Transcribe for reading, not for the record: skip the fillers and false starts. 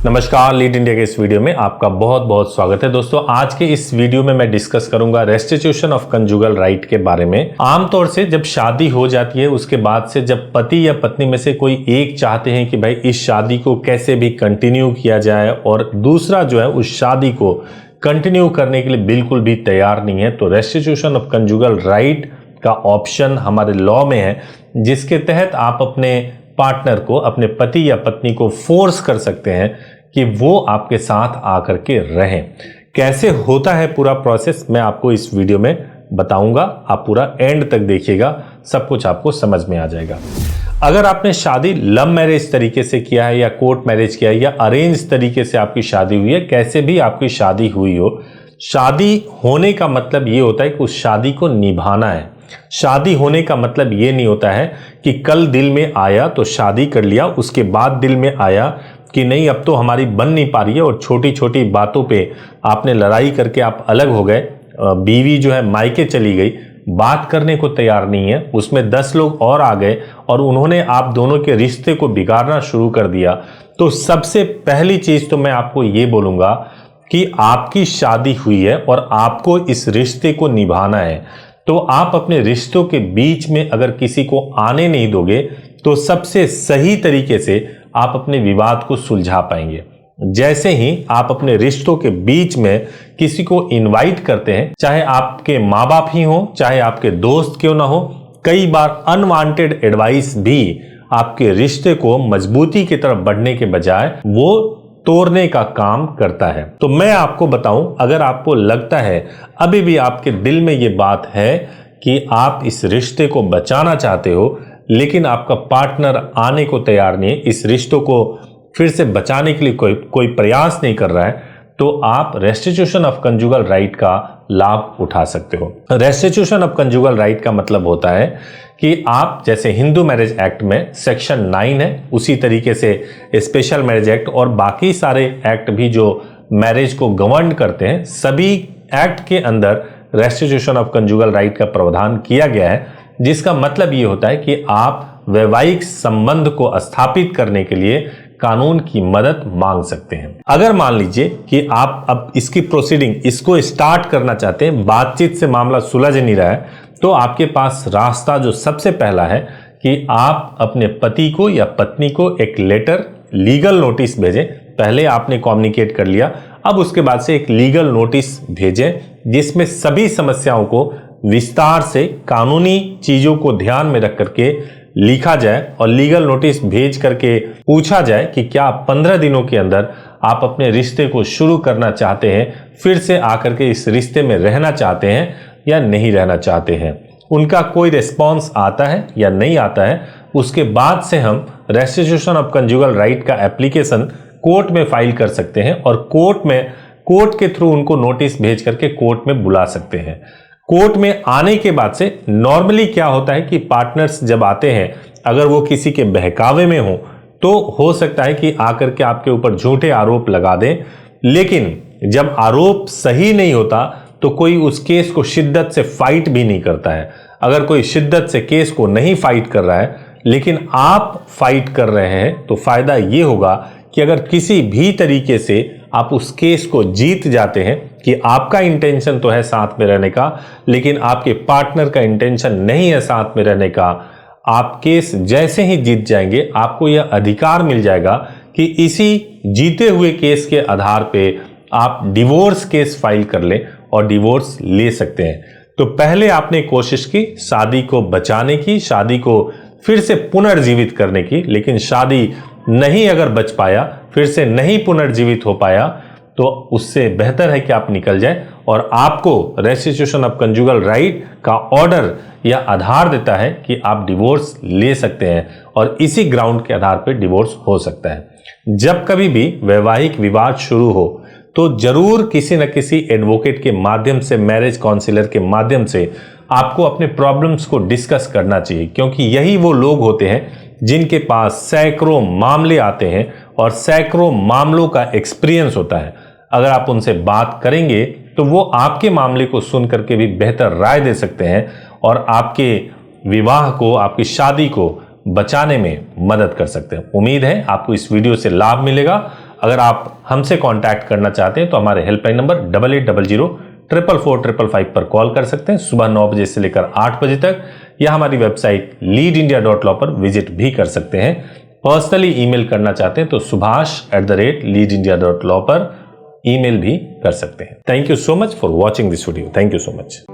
नमस्कार, lead India के इस वीडियो में आपका बहुत बहुत स्वागत है। दोस्तों, आज के इस वीडियो में मैं डिस्कस करूंगा रेस्टिट्यूशन ऑफ कंजुगल राइट के बारे में। आमतौर से जब शादी हो जाती है उसके बाद से जब पति या पत्नी में से कोई एक चाहते हैं कि भाई इस शादी को कैसे भी कंटिन्यू किया जाए और दूसरा जो है उस शादी को कंटिन्यू करने के लिए बिल्कुल भी तैयार नहीं है, तो रेस्टिट्यूशन ऑफ कंजुगल राइट का ऑप्शन हमारे लॉ में है, जिसके तहत आप अपने पार्टनर को, अपने पति या पत्नी को फोर्स कर सकते हैं कि वो आपके साथ आकर के रहें। कैसे होता है पूरा प्रोसेस मैं आपको इस वीडियो में बताऊंगा। आप पूरा एंड तक देखिएगा, सब कुछ आपको समझ में आ जाएगा। अगर आपने शादी लव मैरिज तरीके से किया है या कोर्ट मैरिज किया है या अरेंज तरीके से आपकी शादी हुई है, कैसे भी आपकी शादी हुई हो, शादी होने का मतलब ये होता है कि उस शादी को निभाना है। शादी होने का मतलब ये नहीं होता है कि कल दिल में आया तो शादी कर लिया, उसके बाद दिल में आया कि नहीं अब तो हमारी बन नहीं पा रही है और छोटी छोटी बातों पे आपने लड़ाई करके आप अलग हो गए, बीवी जो है मायके चली गई, बात करने को तैयार नहीं है, उसमें 10 लोग और आ गए और उन्होंने आप दोनों के रिश्ते को बिगाड़ना शुरू कर दिया। तो सबसे पहली चीज तो मैं आपको ये बोलूंगा कि आपकी शादी हुई है और आपको इस रिश्ते को निभाना है। तो आप अपने रिश्तों के बीच में अगर किसी को आने नहीं दोगे तो सबसे सही तरीके से आप अपने विवाद को सुलझा पाएंगे। जैसे ही आप अपने रिश्तों के बीच में किसी को इनवाइट करते हैं, चाहे आपके माँ बाप ही हो, चाहे आपके दोस्त क्यों ना हो, कई बार अनवांटेड एडवाइस भी आपके रिश्ते को मजबूती की तरफ बढ़ने के बजाय वो तोड़ने का काम करता है। तो मैं आपको बताऊं, अगर आपको लगता है अभी भी आपके दिल में ये बात है कि आप इस रिश्ते को बचाना चाहते हो लेकिन आपका पार्टनर आने को तैयार नहीं है, इस रिश्तों को फिर से बचाने के लिए कोई प्रयास नहीं कर रहा है, तो आप रेस्टिट्यूशन ऑफ कंजुगल राइट का लाभ उठा सकते हो। रेस्टिट्यूशन ऑफ कंजुगल राइट का मतलब होता है कि आप, जैसे हिंदू मैरिज एक्ट में सेक्शन 9 है, उसी तरीके से स्पेशल मैरिज एक्ट और बाकी सारे एक्ट भी जो मैरिज को गवर्न करते हैं, सभी एक्ट के अंदर रेस्टिट्यूशन ऑफ कंजुगल राइट का प्रावधान किया गया है, जिसका मतलब ये होता है कि आप वैवाहिक संबंध को स्थापित करने के लिए कानून की मदद मांग सकते हैं। अगर मान लीजिए कि आप अब इसकी प्रोसीडिंग, इसको स्टार्ट करना चाहते हैं, बातचीत से मामला सुलझ नहीं रहा है, तो आपके पास रास्ता जो सबसे पहला है कि आप अपने पति को या पत्नी को एक लेटर, लीगल नोटिस भेजें। पहले आपने कम्युनिकेट कर लिया, अब उसके बाद से एक लीगल नोटिस भेजें जिसमें सभी समस्याओं को विस्तार से कानूनी चीजों को ध्यान में रख करके लिखा जाए और लीगल नोटिस भेज करके पूछा जाए कि क्या 15 दिनों के अंदर आप अपने रिश्ते को शुरू करना चाहते हैं, फिर से आकर के इस रिश्ते में रहना चाहते हैं या नहीं रहना चाहते हैं। उनका कोई रिस्पॉन्स आता है या नहीं आता है, उसके बाद से हम रेस्टिट्यूशन ऑफ कंजुगल राइट का एप्लीकेशन कोर्ट में फाइल कर सकते हैं और कोर्ट के थ्रू उनको नोटिस भेज करके कोर्ट में बुला सकते हैं। कोर्ट में आने के बाद से नॉर्मली क्या होता है कि पार्टनर्स जब आते हैं, अगर वो किसी के बहकावे में हो तो हो सकता है कि आकर के आपके ऊपर झूठे आरोप लगा दें, लेकिन जब आरोप सही नहीं होता तो कोई उस केस को शिद्दत से फाइट भी नहीं करता है। अगर कोई शिद्दत से केस को नहीं फाइट कर रहा है लेकिन आप फाइट कर रहे हैं, तो फायदा ये होगा कि अगर किसी भी तरीके से आप उस केस को जीत जाते हैं कि आपका इंटेंशन तो है साथ में रहने का, लेकिन आपके पार्टनर का इंटेंशन नहीं है साथ में रहने का, आप केस जैसे ही जीत जाएंगे, आपको यह अधिकार मिल जाएगा कि इसी जीते हुए केस के आधार पे आप डिवोर्स केस फाइल कर लें और डिवोर्स ले सकते हैं। तो पहले आपने कोशिश की शादी को बचाने की, शादी को फिर से पुनर्जीवित करने की, लेकिन शादी नहीं अगर बच पाया, फिर से नहीं पुनर्जीवित हो पाया, तो उससे बेहतर है कि आप निकल जाए। और आपको रेस्टिट्यूशन ऑफ कंजुगल राइट का ऑर्डर या आधार देता है कि आप डिवोर्स ले सकते हैं और इसी ग्राउंड के आधार पर डिवोर्स हो सकता है। जब कभी भी वैवाहिक विवाद शुरू हो तो जरूर किसी न किसी एडवोकेट के माध्यम से, मैरिज काउंसलर के माध्यम से आपको अपने प्रॉब्लम्स को डिस्कस करना चाहिए, क्योंकि यही वो लोग होते हैं जिनके पास सैकड़ों मामले आते हैं और सैकड़ों मामलों का एक्सपीरियंस होता है। अगर आप उनसे बात करेंगे तो वो आपके मामले को सुन करके भी बेहतर राय दे सकते हैं और आपके विवाह को, आपकी शादी को बचाने में मदद कर सकते हैं। उम्मीद है आपको इस वीडियो से लाभ मिलेगा। अगर आप हमसे कांटेक्ट करना चाहते हैं तो हमारे हेल्पलाइन नंबर 8800 444 पर कॉल कर सकते हैं सुबह 9 बजे से लेकर 8 बजे तक, या हमारी वेबसाइट leadindia.law पर विजिट भी कर सकते हैं। पर्सनली ईमेल करना चाहते हैं तो subhash@leadindia.law पर ईमेल भी कर सकते हैं। Thank you so much for watching this video. Thank you so much.